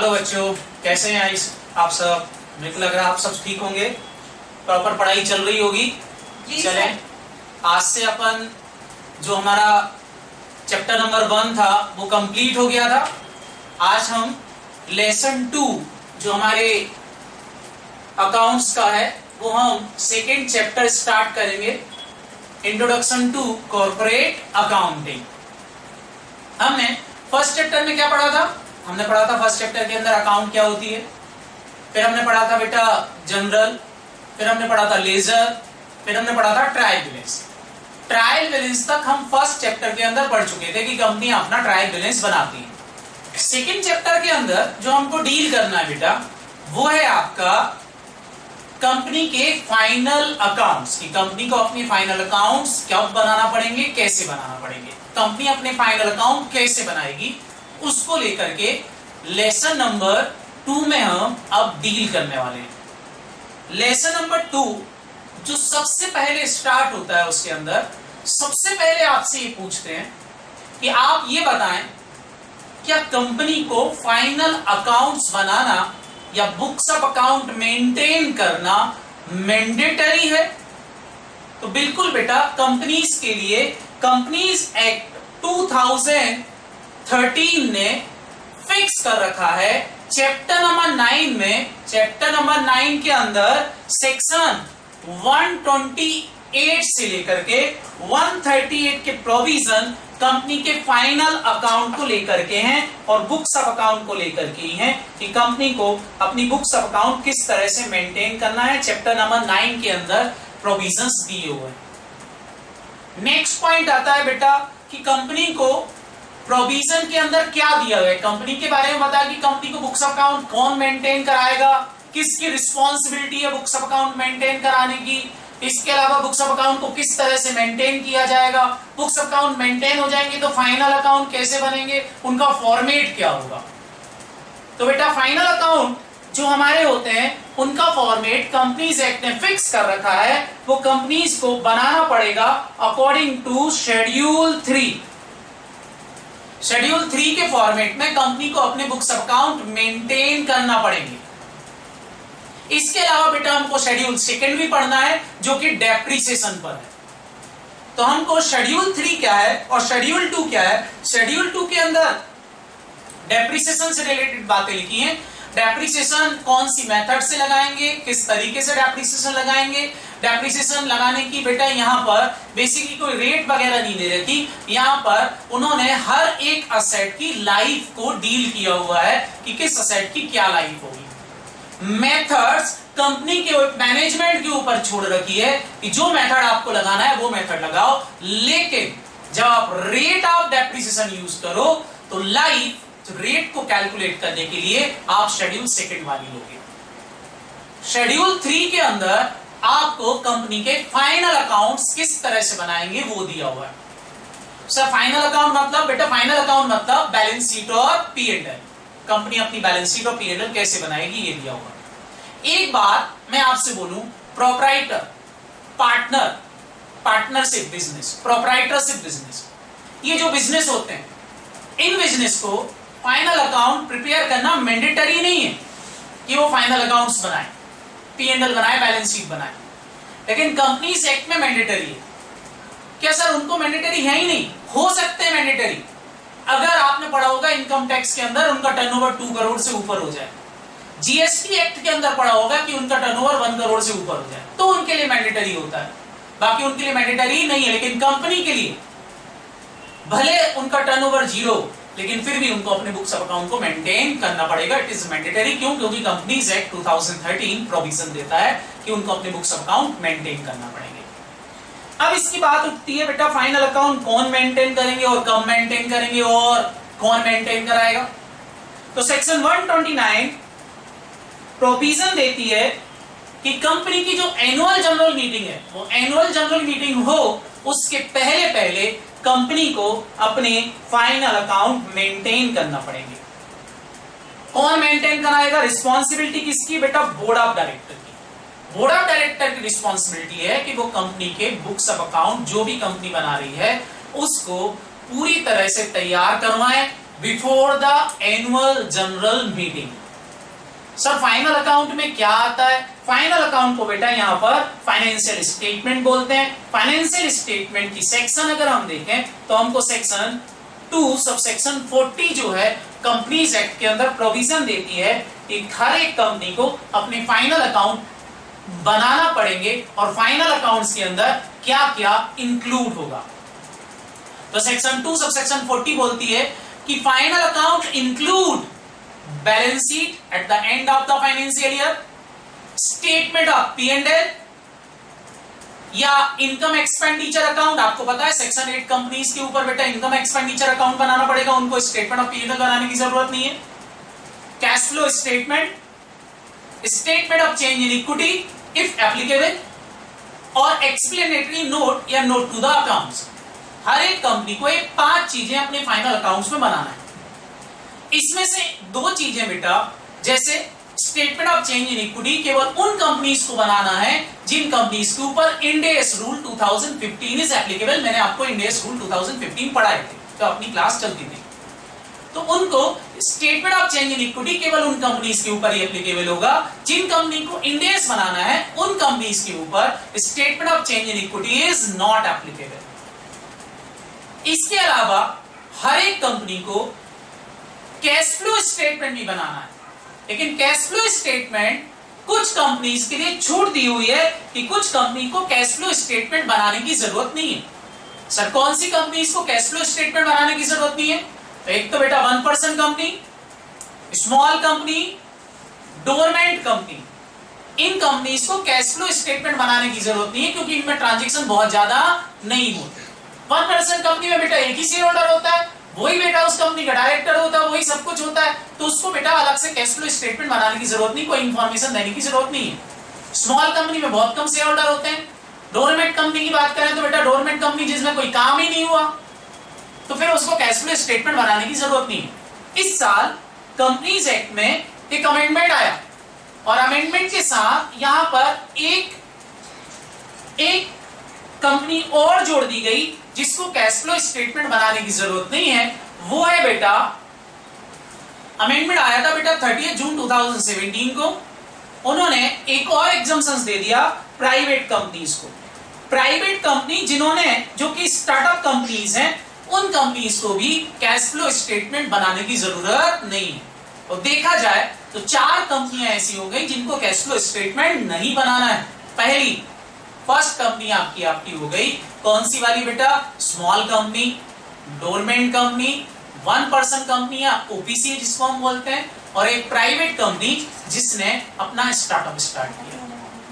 Hello बच्चों, कैसे हैं आप सब? मेरे को लग रहा है आप सब ठीक होंगे, प्रॉपर पढ़ाई चल रही होगी। चलें, आज से अपन जो हमारा चैप्टर नंबर 1 था वो कंप्लीट हो गया था। आज हम लेसन 2 जो हमारे अकाउंट्स का है वो हम सेकेंड चैप्टर स्टार्ट करेंगे, इंट्रोडक्शन टू कॉर्पोरेट अकाउंटिंग। हमने फर्स्ट चैप्टर में क्या पढ़ा था? हमने पढ़ा था फर्स्ट चैप्टर के अंदर अकाउंट क्या होती है, फिर हमने पढ़ा था बेटा जनरल, फिर हमने पढ़ा था लेजर, फिर हमने पढ़ा था ट्रायल बैलेंस। ट्रायल बैलेंस तक हम फर्स्ट चैप्टर के अंदर पढ़ चुके थे कि कंपनी अपना ट्रायल बैलेंस बनाती है। सेकेंड चैप्टर के अंदर जो हमको डील करना है बेटा वो है आपका कंपनी के फाइनल अकाउंट्स की। कंपनी को अपने फाइनल अकाउंट्स कब बनाना पड़ेंगे, कैसे बनाना पड़ेंगे, कंपनी अपने फाइनल अकाउंट कैसे बनाएगी, उसको लेकर के लेसन नंबर 2 में हम अब डील करने वाले हैं। लेसन नंबर 2 जो सबसे पहले स्टार्ट होता है उसके अंदर सबसे पहले आपसे ये पूछते हैं कि आप ये बताएं क्या कंपनी को फाइनल अकाउंट्स बनाना या बुक्स ऑफ अकाउंट मेंटेन करना मैंडेटरी है? तो बिल्कुल बेटा, कंपनीज के लिए कंपनीज एक्ट 2013 ने फिक्स कर रखा है चैप्टर नंबर 9 में। चैप्टर नंबर 9 के अंदर सेक्शन 128 से लेकर के 138 के प्रोविजन कंपनी के फाइनल अकाउंट को लेकर के हैं और बुक्स ऑफ अकाउंट को लेकर के हैं कि कंपनी को अपनी बुक्स ऑफ अकाउंट किस तरह से मेंटेन करना है। चैप्टर नंबर 9 के अंदर प्रोविजंस दिए हुए हैं। नेक्स्ट पॉइंट आता है बेटा कि कंपनी को प्रोविजन के अंदर क्या दिया गया है, कंपनी के बारे में बताया कि कंपनी को बुक्स ऑफ अकाउंट कौन मेंटेन कराएगा, किसकी रिस्पॉन्सिबिलिटी है बुक्स ऑफ अकाउंट मेंटेन कराने की। इसके अलावा बुक्स ऑफ अकाउंट को किस तरह से मेंटेन किया जाएगा, बुक्स ऑफ अकाउंट मेंटेन हो जाएंगे तो फाइनल अकाउंट कैसे बनेंगे, उनका फॉर्मेट क्या होगा। तो बेटा फाइनल अकाउंट जो हमारे होते हैं उनका फॉर्मेट कंपनीज एक्ट ने फिक्स कर रखा है, वो कंपनीज को बनाना पड़ेगा अकॉर्डिंग टू शेड्यूल 3। शेड्यूल 3 के फॉर्मेट में कंपनी को अपने बुक्स ऑफ अकाउंट मेंटेन करना पड़ेंगे। इसके अलावा बेटा हमको शेड्यूल 2 भी पढ़ना है जो कि डेप्रिसिएशन पर है। तो हमको शेड्यूल 3 क्या है और शेड्यूल 2 क्या है। शेड्यूल 2 के अंदर डेप्रिसिएशन से रिलेटेड बातें लिखी हैं। डेप्रिसिएशन कौन सी मेथड से लगाएंगे, किस तरीके से डेप्रिसिएशन लगाएंगे। डेप्रिसिएशन लगाने की बेटा यहाँ पर बेसिकली कोई रेट वगैरह नहीं दे रही, यहाँ पर उन्होंने हर एक असेट की लाइफ को डील किया हुआ है कि किस असेट की क्या लाइफ होगी। मेथड्स कंपनी के मैनेजमेंट के ऊपर छोड़ रखी है कि जो मेथड आपको लगाना है वो मेथड लगाओ, लेकिन जब आप रेट ऑफ डेप्रिसिएशन यूज करो तो लाइफ रेट को कैलकुलेट करने के लिए आप शेड्यूल 2 वाली लोगे। शेड्यूल 3 के अंदर आपको कंपनी के फाइनल अकाउंट्स किस तरह से बनाएंगे वो दिया हुआ है। सर फाइनल अकाउंट मतलब बेटा, फाइनल अकाउंट मतलब बैलेंस शीट और P&L। कंपनी अपनी बैलेंस शीट और P&L कैसे बनाएगी ये दिया हुआ है। एक बात मैं आपसे बोलूं, proprietor, partner, partnership business, proprietorship business, ये जो बिजनेस होते हैं इन बिजनेस को फाइनल अकाउंट प्रिपेयर करना मैंडेटरी नहीं है कि वो फाइनल अकाउंट्स बनाए, P&L बनाए, बैलेंस शीट बनाए, लेकिन कंपनीज एक्ट में मैंडेटरी है। क्या सर उनको मैंडेटरी है ही नहीं? हो सकते हैं मैंडेटरी। अगर आपने पढ़ा होगा इनकम टैक्स के अंदर उनका टर्नओवर 2 करोड़ से ऊपर हो जाए, जीएसटी एक्ट के अंदर पढ़ा होगा कि उनका टर्नओवर 1 करोड़ से ऊपर हो जाए, तो उनके लिए मैंडेटरी होता है। बाकी उनके लिए मैंडेटरी नहीं है। लेकिन कंपनी के लिए भले उनका टर्नओवर 0, लेकिन फिर भी उनको अपने बुक्स ऑफ अकाउंट को मेंटेन करना पड़ेगा। It is mandatory. क्यों? क्योंकि कंपनीज एक्ट 2013 प्रोविजन देता है कि उनको अपने बुक्स ऑफ अकाउंट मेंटेन करना पड़ेंगे। अब इसकी बात उठती है बेटा फाइनल अकाउंट कौन मेंटेन करेंगे और कब मेंटेन करेंगे और कौन मेंटेन कराएगा। तो सेक्शन 129 प्रोविजन देती है कि कंपनी की जो एनुअल जनरल मीटिंग है वो एनुअल जनरल मीटिंग हो उसके पहले कंपनी को अपने फाइनल अकाउंट मेंटेन करना पड़ेंगे। कौन मेंटेन कराएगा? रिस्पॉन्सिबिलिटी किसकी बेटा? बोर्ड ऑफ डायरेक्टर की। बोर्ड ऑफ डायरेक्टर की रिस्पॉन्सिबिलिटी है कि वो कंपनी के बुक्स ऑफ अकाउंट जो भी कंपनी बना रही है उसको पूरी तरह से तैयार करवाएं before the annual general meeting. Sir final account में क्या आता है? फाइनल अकाउंट को बेटा यहाँ पर फाइनेंशियल स्टेटमेंट बोलते हैं। फाइनेंशियल स्टेटमेंट की सेक्शन अगर हम देखें तो हमको सेक्शन 2 सबसेक्शन 40 जो है कंपनीज एक्ट के अंदर प्रोविजन देती है कि हर एक कंपनी को अपने फाइनल अकाउंट बनाना पड़ेंगे और फाइनल अकाउंट्स के अंदर क्या क्या इंक्लूड होगा। तो सेक्शन 2 सबसेक्शन 40 बोलती है कि final account include balance sheet at the end of the financial year, statement of P&L या इनकम एक्सपेंडिचर अकाउंट। आपको पता है सेक्शन 8 कंपनीज के ऊपर बेटा इनकम एक्सपेंडिचर अकाउंट बनाना पड़ेगा, उनको स्टेटमेंट ऑफ P&L बनाने की जरूरत नहीं है। Cash flow statement, statement of change in equity if applicable और एक्सप्लेनेटरी नोट या नोट टू द अकाउंट्स। हर एक कंपनी को ये 5 चीजें अपने फाइनल अकाउंट्स में बनाना है। इसमें से 2 चीजें बेटा जैसे statement of change in equity केवल उन कंपनीज को बनाना है जिन कंपनीज के ऊपर end S rule 2015 is applicable. मैंने आपको इंड एस रूल 2015 पढ़ाए थे तो अपनी क्लास चलती थी, तो उनको statement of change in equity केवल उन कंपनीज के ऊपर ही एप्लीकेबल होगा। जिन कंपनी को इंड एस बनाना है उन कंपनीज के ऊपर statement of change in equity is not applicable. इसके अलावा हर एक कंपनी को कैश फ्लो स्टेटमेंट भी बनाना है, लेकिन कैश फ्लो स्टेटमेंट कुछ कंपनीज के लिए छूट दी हुई है कि कुछ कंपनी को कैश फ्लो स्टेटमेंट बनाने की जरूरत नहीं है। सर कौन सी कंपनीज को कैश फ्लो स्टेटमेंट बनाने की जरूरत नहीं है? तो एक तो बेटा 1% company, small company, dormant company, इन कंपनीज को कैश फ्लो स्टेटमेंट बनाने की जरूरत नहीं है क्योंकि इनमें ट्रांजैक्शन बहुत ज्यादा नहीं होते। 1% कंपनी में बेटा एक ही शेयर होल्डर होता है, वही बेटा उस कंपनी का डायरेक्टर होता है, वही सब कुछ होता है, तो उसको बेटा अलग से कैश फ्लो स्टेटमेंट बनाने की जरूरत नहीं, कोई इंफॉर्मेशन देने की जरूरत नहीं है। स्मॉल कंपनी में बहुत कम शेयर होल्डर होते हैं। डोरमेंट कंपनी की बात करें तो बेटा डोरमेंट कंपनी जिसमें कोई काम ही नहीं हुआ तो फिर उसको कैश फ्लो स्टेटमेंट बनाने की जरूरत नहीं है। इस साल कंपनीज एक्ट में एक अमेंडमेंट आया और अमेंडमेंट के साथ यहां पर एक कंपनी और जोड़ दी गई जिसको कैश फ्लो स्टेटमेंट बनाने की जरूरत नहीं है। वो है बेटा अमेंडमेंट आया था बेटा 30 जून 2017 को। उन्होंने एक और एग्जम्पशंस दे दिया प्राइवेट कंपनीज को। प्राइवेट कंपनी जिन्होंने जो कि स्टार्टअप कंपनीज हैं उन कंपनीज को भी कैश फ्लो स्टेटमेंट बनाने की जरूरत नहीं है। और देखा जाए तो 4 कंपनियां ऐसी हो गई जिनको कैश फ्लो स्टेटमेंट नहीं बनाना है। पहली फर्स्ट कंपनी आपकी हो गई कौन सी वाली बेटा? Small company, dormant company, 1% company या ओपीसी जिसको हम बोलते हैं, और एक प्राइवेट कंपनी जिसने अपना स्टार्टअप स्टार्ट किया,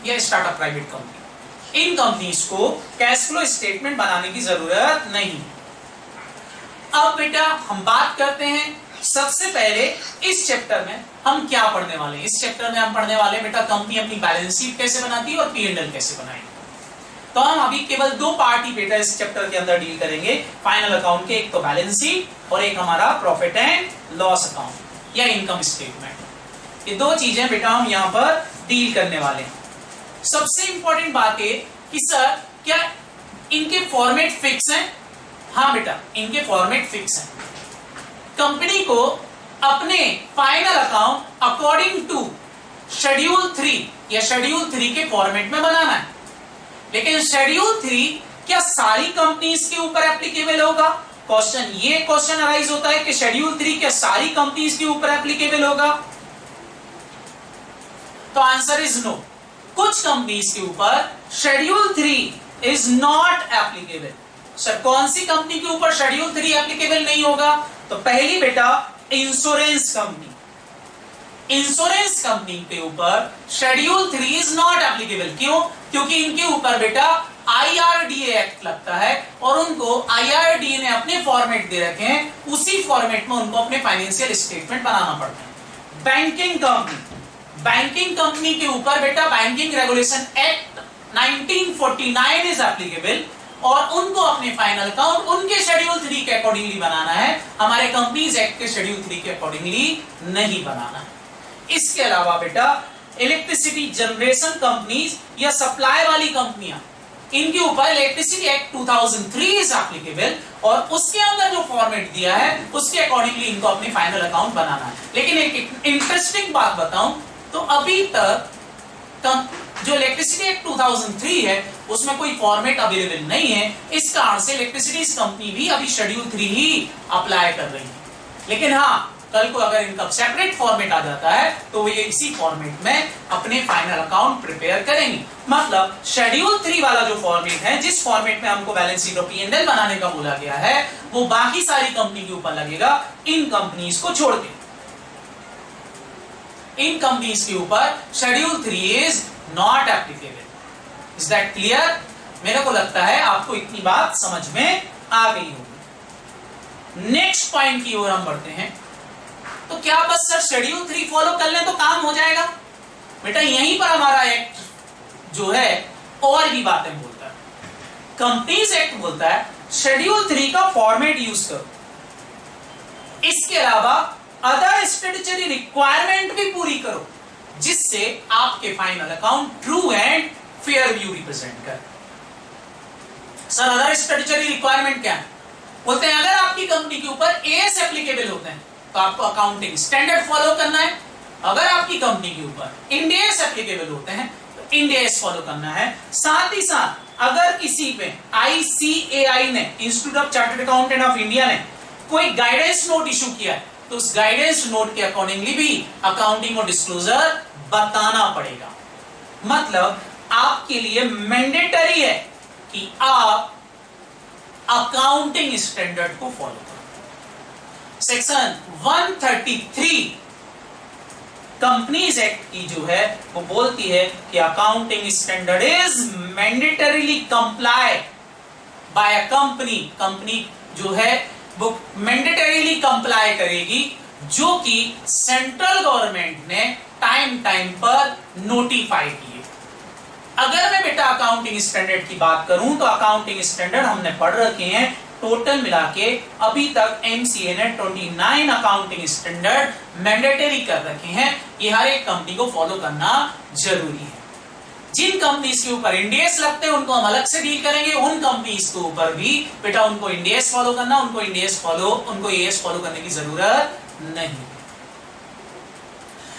यह स्टार्टअप प्राइवेट कंपनी। इन कंपनीज को कैश फ्लो स्टेटमेंट बनाने की जरूरत नहीं। अब बेटा हम बात करते हैं सबसे पहले इस चैप्टर में हम क्या पढ़ने वाले हैं। इस चैप्टर में हम पढ़ने वाले बेटा कंपनी अपनी बैलेंस शीट कैसे बनाती है और P&L कैसे बनाएगी। तो हम अभी केवल 2 पार्ट ही बेटा इस चैप्टर के अंदर डील करेंगे फाइनल अकाउंट के, एक तो बैलेंस शीट और एक हमारा प्रॉफिट एंड लॉस अकाउंट या इनकम स्टेटमेंट। ये 2 चीजें बेटा हम यहां पर डील करने वाले हैं। सबसे इंपॉर्टेंट बात है कि सर क्या इनके फॉर्मेट फिक्स हैं? हाँ बेटा इनके फॉर्मेट फिक्स हैं। कंपनी को अपने final account according to schedule 3 या शेड्यूल 3 के फॉर्मेट में बनाना है, लेकिन शेड्यूल 3 क्या सारी कंपनीज के ऊपर एप्लीकेबल होगा? ये क्वेश्चन अराइज होता है कि शेड्यूल 3 क्या सारी कंपनीज के ऊपर एप्लीकेबल होगा? तो आंसर इज नो। कुछ कंपनीज के ऊपर schedule 3 is not applicable. Sir कौन सी कंपनी के ऊपर शेड्यूल 3 एप्लीकेबल नहीं होगा? तो पहली बेटा इंश्योरेंस कंपनी। इंश्योरेंस कंपनी के ऊपर शेड्यूल 3 इज नॉट एप्लीकेबल। क्यों? क्योंकि इनके ऊपर बेटा IRDA एक्ट लगता है और उनको IRDA ने अपने फॉर्मेट दे रखे हैं, उसी फॉर्मेट में उनको अपने फाइनेंशियल स्टेटमेंट बनाना पड़ता है। बैंकिंग कंपनी के ऊपर बेटा banking regulation act 1949 is applicable और उनको अपने फाइनल अकाउंट उनके शेड्यूल 3 के अकॉर्डिंगली बनाना है, हमारे कंपनीज एक्ट के शेड्यूल 3 के अकॉर्डिंगली नहीं बनाना है। इसके अलावा बेटा इलेक्ट्रिसिटी जनरेशन कंपनीज या सप्लाई वाली कंपनियां इनके ऊपर इलेक्ट्रिसिटी एक्ट 2003 इज एप्लीकेबल और उसके अंदर जो फॉर्मेट दिया है उसके अकॉर्डिंगली इनको अपने फाइनल अकाउंट बनाना है। लेकिन एक इंटरेस्टिंग बात बताऊं तो अभी तक जो इलेक्ट्रिसिटी एक्ट 2003 है उसमें कोई फॉर्मेट अवेलेबल नहीं है। इस कारण से इलेक्ट्रिसिटी कंपनी भी अभी शेड्यूल 3 ही अप्लाई कर रही है। लेकिन हाँ, कल को अगर इनका सेपरेट फॉर्मेट आ जाता है तो ये इसी फॉर्मेट में अपने फाइनल अकाउंट प्रिपेयर करेंगे। मतलब शेड्यूल 3 वाला जो फॉर्मेट है, जिस फॉर्मेट में हमको बैलेंस शीट और P&L बनाने का बोला गया है, वो बाकी सारी कंपनी के ऊपर लगेगा, इन कंपनीज को छोड़ के। इन कंपनीज के ऊपर schedule 3 is not applicable. Is that clear? मेरे को लगता है आपको इतनी बात समझ में आ गई होगी। नेक्स्ट पॉइंट की ओर हम बढ़ते हैं। तो क्या बस सर शेड्यूल 3 फॉलो कर लें तो काम हो जाएगा? बेटा यहीं पर हमारा एक्ट जो है और भी बातें बोलता है। कंपनीज एक्ट बोलता है शेड्यूल 3 का फॉर्मेट यूज करो, इसके अलावा अदर स्टैट्यूटरी रिक्वायरमेंट भी पूरी करो जिससे आपके final account true and fair view represent करे। सर अदर स्टैट्यूटरी रिक्वायरमेंट क्या है? बोलते हैं अगर आपकी कंपनी के ऊपर एएस एप्लीकेबल होते हैं तो आपको अकाउंटिंग स्टैंडर्ड फॉलो करना है। अगर आपकी कंपनी के ऊपर इंड एएस एप्लीकेबल होते हैं तो इंड एएस फॉलो करना है। साथ ही साथ अगर किसी पे ICAI ने, institute of chartered accountant of India ने कोई गाइडेंस नोट इशू किया है तो उस गाइडेंस नोट के अकॉर्डिंगली भी अकाउंटिंग और डिस्क्लोजर बताना पड़ेगा। मतलब आपके लिए मैंडेटरी है कि आप अकाउंटिंग स्टैंडर्ड को फॉलो करो। सेक्शन 133 कंपनीज एक्ट की जो है वो बोलती है कि accounting standard is mandatorily comply by a company. Company जो है वो मैंडेटरीली कंप्लाई करेगी जो कि सेंट्रल गवर्नमेंट ने टाइम पर नोटिफाई किए। अगर मैं बेटा अकाउंटिंग स्टैंडर्ड की बात करूं तो अकाउंटिंग स्टैंडर्ड हमने पढ़ रखे हैं टोटल मिला के अभी तक MCA ने 29 अकाउंटिंग स्टैंडर्ड मैंडेटरी कर रखे हैं। ये हर एक कंपनी को फॉलो करना जरूरी है। जिन कंपनीज के ऊपर इंडेस लगते हैं उनको हम अलग से डील करेंगे। उन कंपनीज के ऊपर भी बेटा उनको इंडेस फॉलो करना, उनको एएस फॉलो करने की जरूरत नहीं।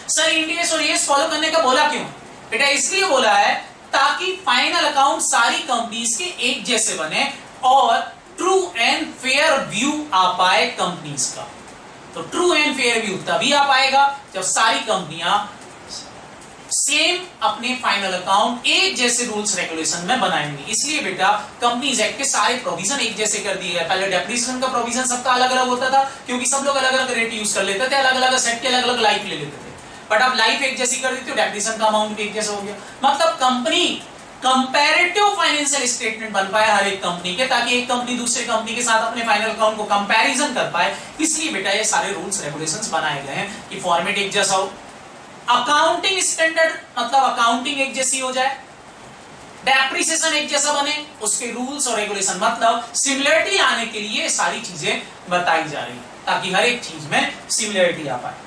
सर इंडेस और एएस फॉलो करने का बोला क्यों? बेटा इसलिए बोला है ताकि फाइनल अकाउंट सारी कंपनीज के एक जैसे बने और ट्रू एंड फेयर व्यू आ पाए कंपनीज का। तो ट्रू एंड फेयर व्यू तभी आ पाएगा जब सारी कंपनियां सेम अपने फाइनल अकाउंट एक जैसे रूल्स रेगुलेशन में बनाएंगी। इसलिए बेटा कंपनीज एक्ट के सारे प्रोविजन एक जैसे कर दिए गए। पहले डेप्रिसिएशन का प्रोविजन सबका अलग अलग होता था क्योंकि सब लोग अलग अलग रेट यूज कर लेते थे, अलग अलग सेट के अलग अलग लाइफ ले लेते थे। बट अब लाइफ एक जैसी कर दी तो डेप्रिसिएशन का अमाउंट भी एक जैसा हो गया। मतलब कंपनी कंपैरेटिव फाइनेंशियल स्टेटमेंट बन पाए हर एक कंपनी के, ताकि एक कंपनी दूसरे कंपनी के साथ अपने फाइनल अकाउंट को कंपैरिजन कर पाए। इसलिए बेटा ये सारे रूल्स रेगुलेशंस बनाए गए हैं कि फॉर्मेट एक जैसा हो, अकाउंटिंग स्टैंडर्ड मतलब अकाउंटिंग एक जैसी हो जाए, डेप्रिसिएशन एक जैसा बने, उसके रूल्स और रेगुलेशन मतलब सिमिलरिटी आने के लिए सारी चीजें बताई जा रही है ताकि हर एक चीज में सिमिलरिटी आ पाए।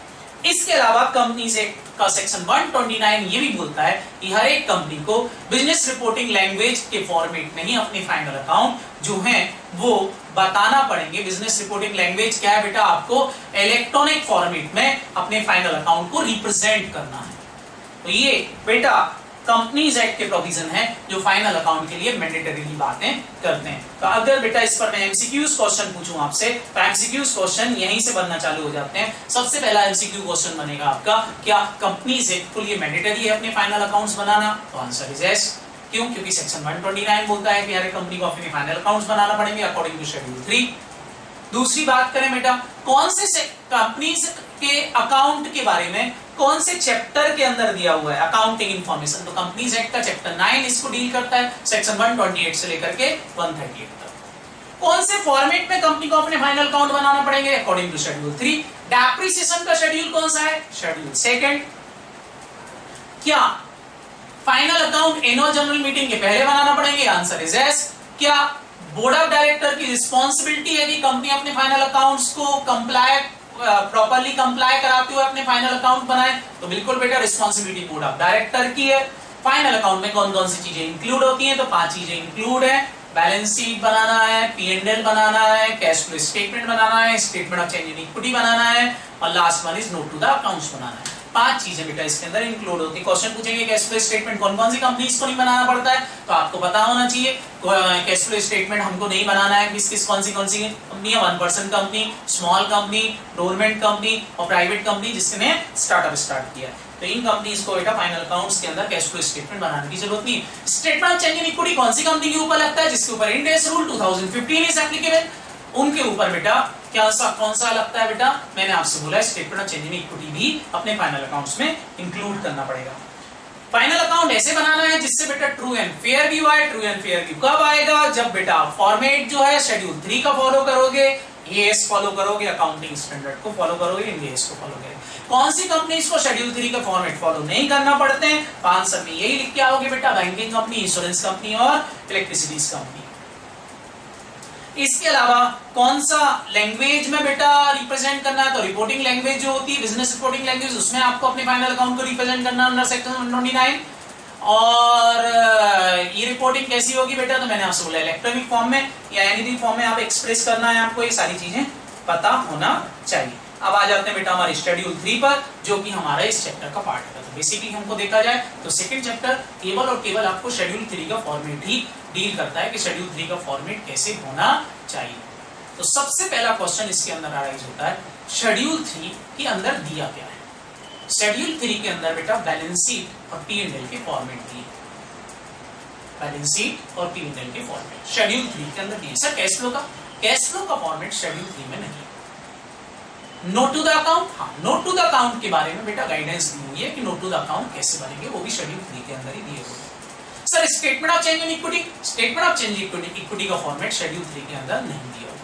इसके अलावा कंपनीज एक्ट का सेक्शन 129 ये भी बोलता है कि हर एक कंपनी को बिजनेस रिपोर्टिंग लैंग्वेज के फॉर्मेट में ही अपने फाइनल अकाउंट जो हैं वो बताना पड़ेंगे। बिजनेस रिपोर्टिंग लैंग्वेज क्या है बेटा? आपको इलेक्ट्रॉनिक फॉर्मेट में अपने फाइनल अकाउंट को रिप्रेजेंट करना है। तो ये बेटा कंपनीज एक्ट के प्रोविजन है जो फाइनल अकाउंट के लिए मैंडेटरीली बातें करते हैं। तो अगर बेटा इस पर मैं एमसीक्यूज क्वेश्चन पूछूं आपसे तो एमसीक्यूज क्वेश्चन यहीं से बनना चालू हो जाते हैं। सबसे पहला एमसीक्यू क्वेश्चन बनेगा आपका, क्या कंपनीज एक्ट के लिए मैंडेटरी है अपने फाइनल अकाउंट्स बनाना? तो आंसर इज यस। क्यों? क्योंकि सेक्शन 129 बोलता है कि हर एक कंपनी को अपने फाइनल अकाउंट्स बनाना पड़ेंगे अकॉर्डिंग टू शेड्यूल 3। दूसरी बात करें बेटा, कौन से कंपनीज के अकाउंट के बारे में कौन से चैप्टर के अंदर दिया हुआ है अकाउंटिंग इंफॉर्मेशन? तो कंपनीज एक्ट का चैप्टर 9 इसको डील करता है, सेक्शन 128 से लेकर के 138 तक। कौन से फॉर्मेट में कंपनी को अपने फाइनल अकाउंट बनाना पड़ेंगे? According to schedule 3। डेप्रिसिएशन का शेड्यूल कौन सा है? शेड्यूल 2। क्या final account annual general meeting के पहले बनाना पड़ेंगे? Answer is yes. क्या बोर्ड ऑफ डायरेक्टर की रिस्पॉन्सिबिलिटी है कि कंपनी अपने फाइनल अकाउंट्स को प्रॉपर्ली कंप्लाई कराते हुए अपने फाइनल अकाउंट बनाए? तो बिल्कुल बेटा रिस्पॉन्सिबिलिटी बोर्ड ऑफ डायरेक्टर की है। फाइनल अकाउंट में कौन कौन सी चीजें इंक्लूड होती हैं, तो 5 चीजें इंक्लूड है। बैलेंस शीट बनाना है, P&L बनाना है, कैश फ्लो स्टेटमेंट बनाना है, statement of change in equity बनाना है, और last one is note to the accounts बनाना है। 5 चीजें बेटा इसके अंदर इंक्लूड होती है। क्वेश्चन पूछेंगे कैश फ्लो स्टेटमेंट कौन कौन सी कंपनीज को नहीं बनाना पड़ता है, तो आपको पता होना चाहिए। कैश फ्लो स्टेटमेंट हमको नहीं बनाना है, किस कौन सी कंपनी है, 1% company, small company, government company और प्राइवेट कंपनी जिसने स्टार्ट किया है। तो इन कंपनीज को बेटा फाइनल अकाउंट्स के अंदर कैश फ्लो स्टेटमेंट बनाने की जरूरत नहीं है। Statement of change in equity कौन सी कंपनी के ऊपर लगता है, जिसके ऊपर end S rule 2015 is applicable, उनके ऊपर बेटा कौन सा लगता है बेटा, मैंने आपसे बोला statement of change in equity भी अपने फाइनल अकाउंट्स में इंक्लूड करना पड़ेगा। फाइनल अकाउंट ऐसे बनाना है जिससे बेटा ट्रू एंड फेयर व्यू आए। ट्रू एंड फेयर व्यू कब आएगा, जब बेटा फॉर्मेट जो है शेड्यूल 3 का फॉलो करोगे, एएस फॉलो करोगे, अकाउंटिंग स्टैंडर्ड को फॉलो करोगे, इंडियस को फॉलो करोगे। कौन सी कंपनीज को शेड्यूल 3 का फॉर्मेट फॉलो नहीं करना पड़ते हैं, आंसर में यही लिख के आओगे बेटा, बैंकिंग कंपनी, इंश्योरेंस कंपनी और इलेक्ट्रिसिटी कंपनी। इसके अलावा कौन सा लैंग्वेज में बेटा रिप्रेजेंट करना है, तो रिपोर्टिंग लैंग्वेज जो होती है बिजनेस रिपोर्टिंग लैंग्वेज, उसमें आपको अपने फाइनल अकाउंट को रिप्रेजेंट करना अंडर सेक्शन 129। और ये रिपोर्टिंग कैसी होगी बेटा, तो मैंने आपसे बोला इलेक्ट्रॉनिक फॉर्म में या एनी भी फॉर्म में आप एक्सप्रेस करना है, आपको ये सारी चीजें पता होना चाहिए। अब आ जाते हैं बेटा हमारे शेड्यूल 3 पर, जो कि हमारा इस चैप्टर का पार्ट है। तो बेसिकली हमको देखा जाए तो सेकंड चैप्टर केवल और केवल आपको शेड्यूल 3 का फॉर्मेट ही डील करता है कि शेड्यूल 3 का फॉर्मेट कैसे होना चाहिए। तो सबसे पहला क्वेश्चन इसके अंदर अराइज होता है, शेड्यूल 3 के अंदर दिया क्या है। शेड्यूल 3 के अंदर बेटा बैलेंस शीट और P&L के फॉर्मेट दिए, बैलेंस शीट और P&L के फॉर्मेट शेड्यूल 3 के अंदर दिए। सर कैश फ्लो का फॉर्मेट शेड्यूल 3 में नहीं। नोट टू द अकाउंट, हाँ नोट टू द अकाउंट के बारे में बेटा गाइडेंस दी हुई है कि नोट टू द अकाउंट कैसे बनेंगे, वो भी शेड्यूल 3 के अंदर ही दिए हुए हैं। Sir statement of change in equity, statement of change in equity का फॉर्मेट शेड्यूल 3 के अंदर नहीं दिया हुआ।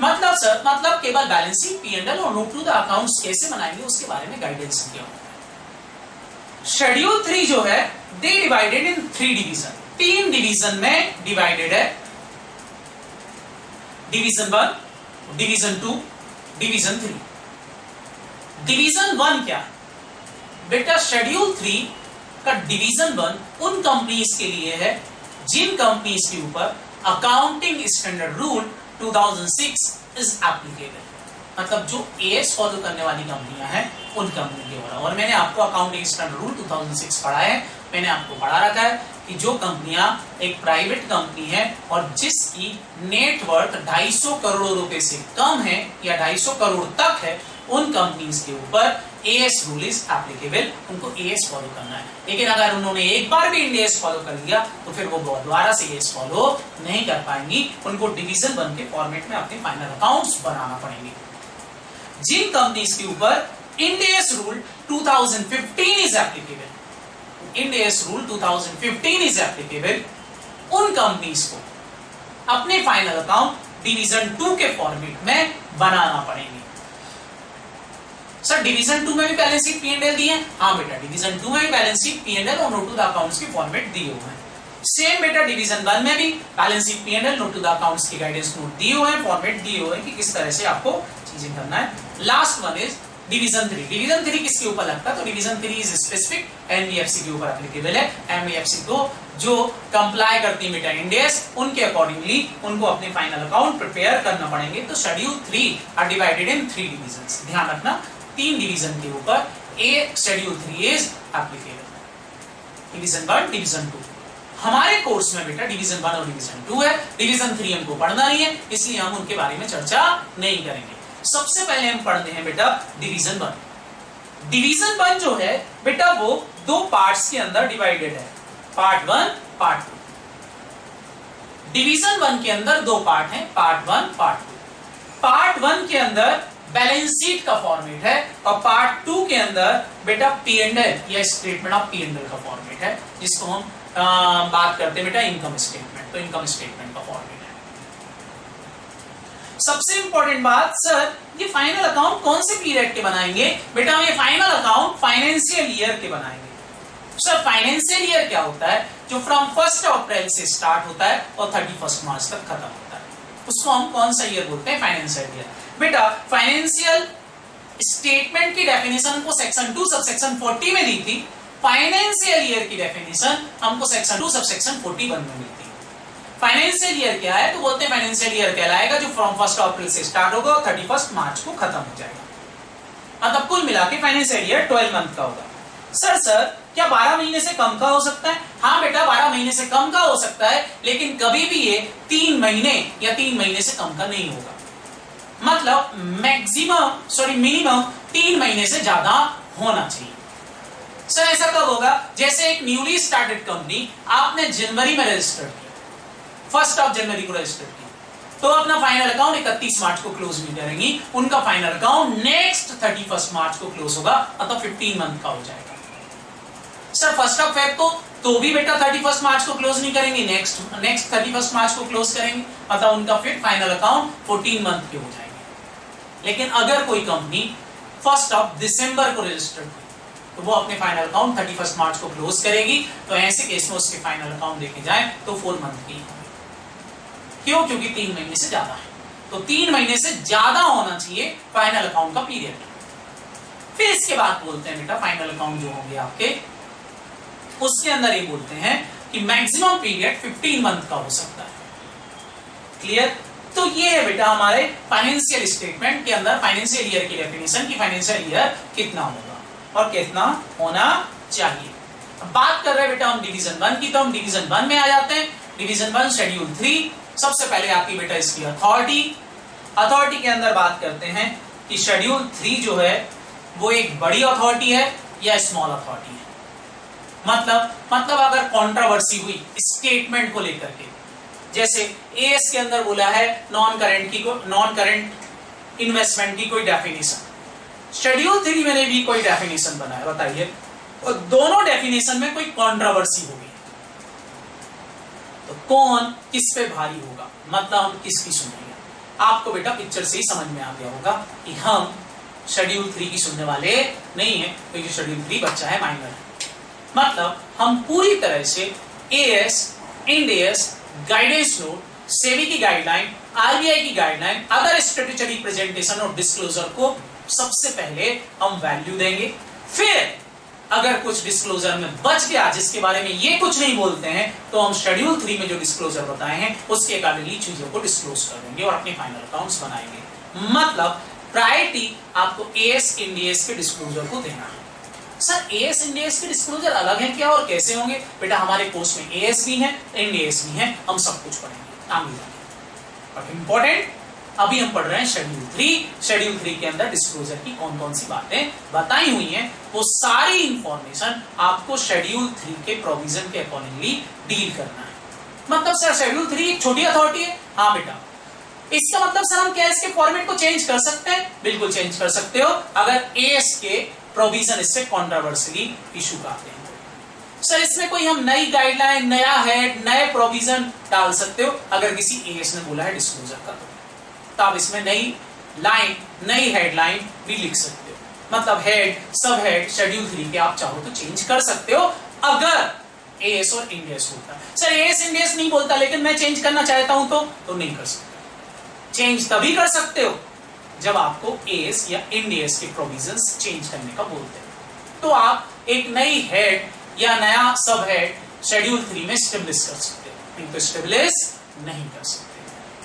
मतलब केवल बैलेंस शीट, P&L और नोट टू द अकाउंट्स कैसे बनाएंगे उसके बारे में गाइडेंस दिया हुआ है। शेड्यूल 3 जो है they divided in 3 division, 3 division में डिवाइडेड है। Division 1, division 2, division 3। डिवीजन 1 क्या बेटा, शेड्यूल 3 का डिवीजन 1 उन कंपनीज के लिए है जिन कंपनीज के ऊपर accounting standard rule 2006 is applicable, मतलब जो एएस फॉलो करने वाली कंपनियां हैं उन कंपनी के ऊपर। और मैंने आपको अकाउंटिंग स्टैंडर्ड रूल 2006 पढ़ा है, मैंने आपको पढ़ा रखा है कि जो कंपनियां एक प्राइवेट कंपनी है और जिसकी नेट वर्थ 250 करोड़ रुपए से कम है या 250 करोड़ तक है, उन कंपनीज के ऊपर एएस रूल इज एप्लीकेबल, उनको एएस फॉलो करना है। लेकिन अगर उन्होंने एक बार भी इंडियस फॉलो कर लिया तो फिर वो दोबारा से एएस फॉलो नहीं कर पाएंगी, उनको डिवीजन 1 के फॉर्मेट में अपने फाइनल अकाउंट्स बनाना पड़ेंगे। जिन कंपनीज के ऊपर Indians rule 2015 is applicable, Indians rule 2015 is applicable, उन कंपनीज को अपने फाइनल अकाउंट डिवीजन 2 के फॉर्मेट में बनाना पड़ेंगे। सर डिवीजन 2 में भी बैलेंस शीट P&L दिए हैं, हाँ बेटा डिवीजन 2 में भी बैलेंस शीट P&L और नोट टू द अकाउंट्स के फॉर्मेट दिए हुए हैं। सेम बेटा डिवीजन 1 में भी balance sheet P&L note to the accounts के गाइडेंस नोट दिए हुए हैं, फॉर्मेट दिए हुए हैं कि किस तरह से आपको चीजें करना है। Last one is division 3। Division 3 किसके ऊपर लगता है, तो डिवीजन 3 इज स्पेसिफिक एनबीएफसी के ऊपर एप्लीकेबल है। एनबीएफसी को जो कंप्लाई करती है बेटा इंडियस, उनके अकॉर्डिंगली उनको अपने फाइनल अकाउंट प्रिपेयर करना पड़ेंगे। तो schedule 3 are divided in 3 division, ध्यान रखना 3 डिवीजन के ऊपर a schedule 3 is applicable, division 1, division 2। हमारे कोर्स में बेटा डिवीजन 1 और डिवीजन 2 है, डिवीजन 3 हमको पढ़ना नहीं है, इसलिए हम उनके बारे में चर्चा नहीं करेंगे। सबसे पहले हम पढ़ते हैं बेटा डिवीजन 1। डिवीजन 1 जो है बेटा वो 2 पार्ट्स के अंदर डिवाइडेड है, पार्ट 1, पार्ट 2। डिवीजन 1 के अंदर 2 पार्ट हैं, पार्ट 1, पार्ट 2। पार्ट 1 के अंदर बैलेंस शीट का फॉर्मेट है और पार्ट 2 के अंदर बेटा P&L या स्टेटमेंट ऑफ P&L का फॉर्मेट है, जिसको हम बात करते हैं बेटा इनकम स्टेटमेंट। तो इनकम स्टेटमेंट का फॉर्मेट है। सबसे इंपॉर्टेंट बात, सर ये फाइनल अकाउंट कौन से पीरियड के बनाएंगे, बेटा हम ये फाइनल अकाउंट फाइनेंशियल ईयर के बनाएंगे। सर फाइनेंशियल ईयर क्या होता है, जो फ्रॉम 1 अप्रैल से स्टार्ट होता है और 31 मार्च तक खत्म होता है, उसको हम कौन सा ईयर बोलते हैं, फाइनेंशियल ईयर। बेटा फाइनेंशियल स्टेटमेंट की डेफिनेशन हमको सेक्शन 2 सबसेक्शन 40 में दी थी, फाइनेंशियल ईयर की डेफिनेशन हमको सेक्शन 2 सबसेक्शन 41 में मिलती है। फाइनेंशियल ईयर क्या है, तो बोलते हैं फाइनेंशियल ईयर कहलाएगा जो फ्रॉम 1 अप्रैल से स्टार्ट होगा और 31 मार्च को खत्म हो जाएगा। मतलब कुल मिला के फाइनेंशियल ईयर 12 मंथ का होगा। सर क्या 12 महीने से कम का हो सकता है? हाँ बेटा, 12 महीने से कम का हो सकता है, लेकिन कभी भी ये 3 महीने या 3 महीने से कम का नहीं होगा। मतलब मिनिमम 3 महीने से ज्यादा होना चाहिए। सर ऐसा कब होगा? जैसे एक न्यूली स्टार्टेड कंपनी आपने जनवरी में रजिस्टर किया, 1 जनवरी को रजिस्टर किया, तो अपना फाइनल अकाउंट 31 मार्च को क्लोज नहीं करेंगी, उनका फाइनल अकाउंट नेक्स्ट 31 मार्च को क्लोज होगा, मतलब 15 मंथ का हो जाएगा। सर 1 फेब तो भी बेटा 31 मार्च को क्लोज नहीं करेंगे, नेक्स्ट 31 मार्च को क्लोज करेंगे, मतलब उनका फिर फाइनल अकाउंट 14 मंथ के हो जाएंगे। लेकिन अगर कोई कंपनी 1 दिसंबर को रजिस्टर की तो वो अपने फाइनल अकाउंट 31 मार्च को क्लोज करेगी, तो ऐसे केस में उसके फाइनल अकाउंट देखे जाए तो 4 मंथ की। क्यों? क्योंकि 3 महीने से ज्यादा है, तो 3 महीने से ज्यादा होना चाहिए फाइनल अकाउंट का पीरियड। फिर इसके बाद बोलते हैं बेटा फाइनल अकाउंट जो होंगे आपके, उसके अंदर ये बोलते हैं कि मैक्सिमम पीरियड 15 मंथ का हो सकता है। क्लियर? तो ये है बेटा हमारे फाइनेंशियल स्टेटमेंट के अंदर फाइनेंशियल ईयर की डेफिनेशन की फाइनेंशियल ईयर कितना होगा और कितना होना चाहिए। अब बात कर रहे हैं बेटा हम डिवीजन 1 की, तो हम डिवीजन 1 में आ जाते हैं। डिवीजन 1 शेड्यूल 3, सबसे पहले आती बेटा इसकी अथॉरिटी के अंदर बात करते हैं कि शेड्यूल 3 जो है वो एक बड़ी अथॉरिटी है या स्मॉल अथॉरिटी है। मतलब अगर कंट्रोवर्सी हुई स्टेटमेंट को लेकर के, जैसे एएस के अंदर बोला है नॉन करंट इन्वेस्टमेंट की कोई डेफिनेशन, शेड्यूल 3 में भी कोई डेफिनेशन बनाया, बताइए, और दोनों डेफिनेशन में कोई कंट्रोवर्सी होगी तो कौन किस पे भारी होगा, मतलब हम किसकी सुनेंगे? आपको बेटा पिक्चर से ही समझ में आ गया होगा कि हम शेड्यूल 3 की सुनने वाले नहीं है, क्योंकि शेड्यूल 3 बच्चा है, माइनर है। मतलब हम पूरी तरह से as, Ind AS, guidance note, SEBI की गाइडलाइन, आरबीआई की गाइडलाइन, अदर स्टैट्यूटरी प्रेजेंटेशन और डिस्क्लोजर को सबसे पहले हम वैल्यू देंगे। फिर अगर कुछ डिस्क्लोजर में बच गया जिसके बारे में ये कुछ नहीं बोलते हैं, तो हम शेड्यूल 3 में जो डिस्क्लोजर बताए हैं उसके अकॉर्डिंगली चीजों को डिस्क्लोज कर देंगे और अपने फाइनल अकाउंट्स बनाएंगे। मतलब प्रायोरिटी आपको एएस, इंड एएस के डिस्क्लोजर को देना है। सर एएस, इंड एएस के डिस्क्लोजर अलग है क्या और कैसे होंगे? बेटा हमारे कोर्स में एएस भी है, इंड एएस भी है, हम सब कुछ पढ़ेंगे आगे जाके। बट इंपॉर्टेंट अभी हम पढ़ रहे हैं शेड्यूल 3। शेड्यूल 3 के अंदर डिस्क्लोजर की कौन कौन सी बातें बताई हुई हैं, वो सारी इंफॉर्मेशन आपको शेड्यूल 3 के प्रोविजन के अकॉर्डिंगली डील करना है। मतलब सर शेड्यूल 3 एक छोटी अथॉरिटी है? हाँ बेटा। इसका मतलब सर हम क्या इसके फॉर्मेट को चेंज कर सकते हैं? बिल्कुल चेंज कर सकते हो, अगर एएस के प्रोविजन इससे कॉन्ट्रोवर्शियली इशू करते हैं। सर इसमें कोई हम नई गाइडलाइन, नया हेड, नए प्रोविजन डाल सकते हो, अगर किसी एएस ने बोला है डिस्क्लोजर का तो आप इसमें नई लाइन, नई हेडलाइन भी लिख सकते हो। मतलब हेड, सब हेड शेड्यूल 3 के आप चाहो तो चेंज कर सकते हो, अगर एएस और इंड एएस होता है। सर एएस, इंड एएस नहीं बोलता लेकिन मैं चेंज करना चाहता हूं तो नहीं कर सकते। चेंज तभी कर सकते हो जब आपको एएस या इंड एएस के प्रोविजंस चेंज करने का बोलते हैं, तो आप एक नई हेड या नया सब हेड शेड्यूल 3 में स्टेब्लिश कर सकते हो, नहीं तो स्टेब्लिश नहीं कर सकते।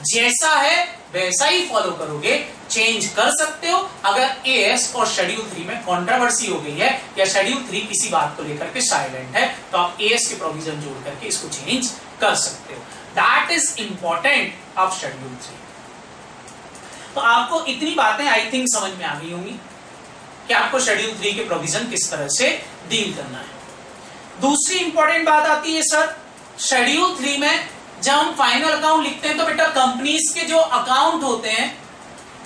जैसा है वैसा ही फॉलो करोगे, चेंज कर सकते हो अगर एएस और शेड्यूल 3 में कंट्रोवर्सी हो गई है या शेड्यूल 3 किसी बात को लेकर के साइलेंट है, तो आप एएस के प्रोविजन जोड़ करके इसको चेंज कर सकते हो। That is important of schedule 3। तो आपको इतनी बातें आई थिंक समझ में आ गई होंगी कि आपको शेड्यूल 3 के प्रोविजन किस तरह से डील करना है। दूसरी इंपॉर्टेंट बात आती है सर, शेड्यूल 3 में जब हम फाइनल अकाउंट लिखते हैं तो बेटा कंपनीज के जो अकाउंट होते हैं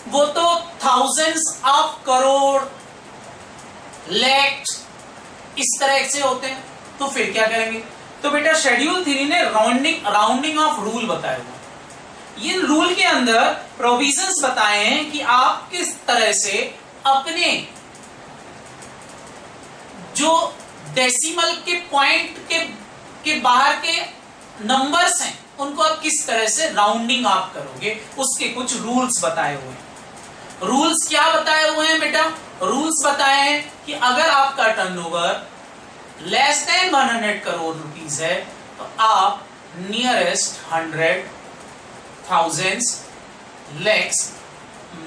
वो तो थाउजेंड्स ऑफ करोड़, लैक्स इस तरह से होते हैं। तो फिर क्या करेंगे? तो बेटा शेड्यूल 3 ने राउंडिंग ऑफ रूल बताया हुआ। ये रूल के अंदर प्रोविजंस बताए हैं कि आप किस तरह से अपने जो डेसिमल के पॉइंट के बाहर के नंबर्स हैं उनको आप किस तरह से राउंडिंग आप करोगे, उसके कुछ रूल्स बताए हुए हैं। रूल्स क्या बताए हुए हैं बेटा? रूल्स बताए हैं कि अगर आपका turnover less than 100 crore rupees है तो आप नियरेस्ट 100, थाउजेंड्स, लैक्स,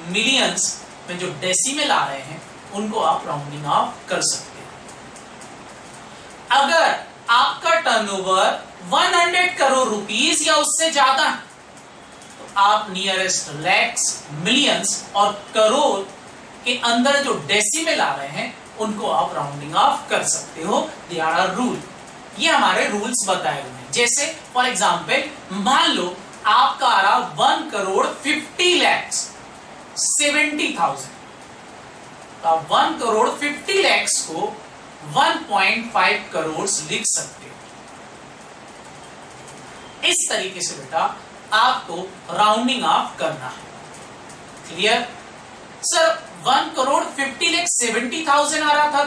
मिलियंस में जो डेसिमल आ रहे हैं उनको आप राउंडिंग ऑफ कर सकते हैं। अगर आपका टर्नओवर 100 करोड़ रुपीस या उससे ज्यादा है तो आप नियरेस्ट लैक्स, मिलियंस और करोड़ के अंदर जो डेसिमल आ रहे हैं उनको आप राउंडिंग ऑफ कर सकते हो। They are a rule. ये हमारे रूल्स बताए हुए हैं। जैसे फॉर एग्जांपल मान लो आपका आ रहा 1 करोड़ 50 लैक्स 70,000, तो आप 1 करोड़ 50 लैक्स को 1.5 करोड़ लिख सकते हो। इस तरीके से बेटा आपको राउंडिंग ऑफ करना है। क्लियर? सर 1 करोड़ 50 लाख 70,000 आ रहा था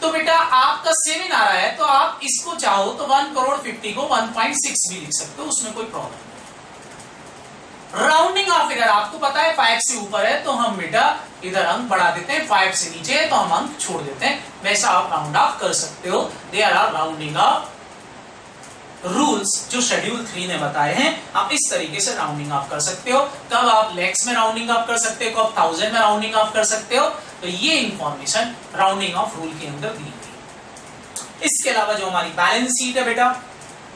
तो बेटा आपका 7 आ रहा है तो आप इसको चाहो तो 1 करोड़ 50 को 1.6 भी लिख सकते हो, उसमें कोई प्रॉब्लम नहीं। राउंडिंग ऑफ इधर आपको पता है 5 से ऊपर है तो हम बेटा इधर अंक बढ़ा देते हैं, 5 से नीचे है तो हम अंक छोड़ देते हैं। वैसा आप राउंड ऑफ कर सकते हो। There are rounding off rules जो शेड्यूल 3 ने बताए हैं। आप इस तरीके से राउंडिंग ऑफ कर सकते हो। कब आप लैक्स में राउंडिंग ऑफ कर सकते हो, कब 1000 में राउंडिंग ऑफ कर सकते हो, तो ये इंफॉर्मेशन राउंडिंग ऑफ रूल के अंदर दी गई। इसके अलावा जो हमारी बैलेंस शीट है बेटा,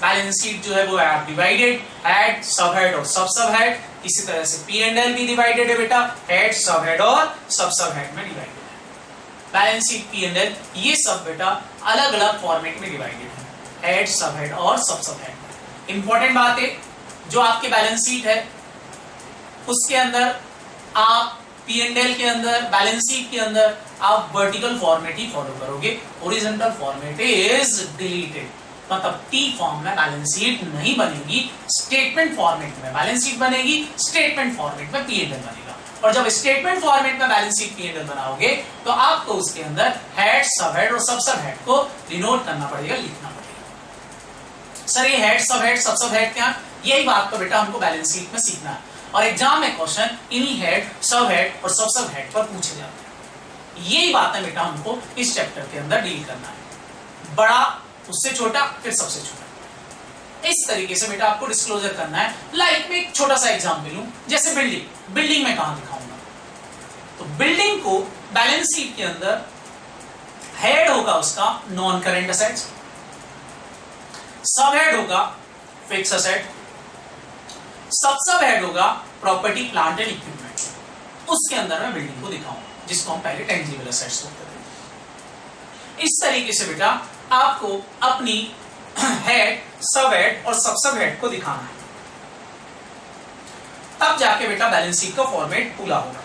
बैलेंस शीट जो है वो है डिवाइडेड, हेड, सब हेड और सब सब हेड। इसी तरह से P&L भी डिवाइडेड है बेटा, हेड, सब हेड और सब हेड में डिवाइडेड है। बैलेंस शीट, P&L ये सब बेटा अलग अलग फॉर्मेट में डिवाइडेड है, हेड, सब हेड और सब हेड। इंपॉर्टेंट बात है, जो आपके बैलेंस शीट है उसके अंदर आप P&L के अंदर, बैलेंस शीट के अंदर आप वर्टिकल फॉर्मेट ही फॉलो करोगे। हॉरिजॉन्टल फॉर्मेट इज डिलीटेड, मतलब T फॉर्म में बैलेंस शीट नहीं बनेगी, स्टेटमेंट फॉर्मेट में बैलेंस शीट बनेगी, स्टेटमेंट फॉर्मेट में P&L बनेगा। और जब स्टेटमेंट फॉर्मेट में बैलेंस शीट P&L बनाओगे तो आपको उसके अंदर हेड, सब हेड और सब हेड को डिनोट करना पड़ेगा, लिखना पड़ेगा। सर ये हेड, सब हेड क्या? यही बात तो बेटा हमको बैलेंस शीट में सीखना है और एग्जाम में क्वेश्चन इन्हीं हेड, सब हेड और सब हेड पर पूछे जाते हैं। यही बातें बेटा हमको इस चैप्टर के अंदर डील करना है। बड़ा, उससे छोटा, फिर सबसे छोटा। इस तरीके से बेटा आपको डिस्क्लोजर करना है। लाइक में एक छोटा सा एग्जांपल लूं, जैसे बिल्डिंग में कहां दिखाऊंगा, तो बिल्डिंग को बैलेंस शीट के अंदर हेड होगा उसका नॉन करेंट असेट्स, सब हेड होगा फिक्स असेट, सब हेड होगा प्रॉपर्टी, प्लांट एंड इक्विपमेंट। उसके अंदर मैं बिल्डिंग को दिखाऊंगा, जिसको हम पहले टेंजिबल असेट्स बोलते थे। इस तरीके से बेटा आपको अपनी हेड, सब हेड और सब हेड को दिखाना है, तब जाके बेटा बैलेंस शीट का फॉर्मेट पूरा होगा।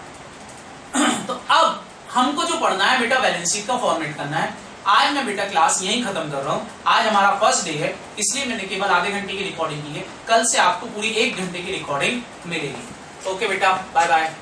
तो अब हमको जो पढ़ना है बेटा बैलेंस शीट का फॉर्मेट करना है। आज मैं बेटा क्लास यहीं खत्म कर रहा हूं। आज हमारा फर्स्ट डे है, इसलिए मैंने केवल आधे घंटे की रिकॉर्डिंग की है। कल से आपको पूरी 1 घंटे की रिकॉर्डिंग मिलेगी। ओके बेटा, बाय बाय।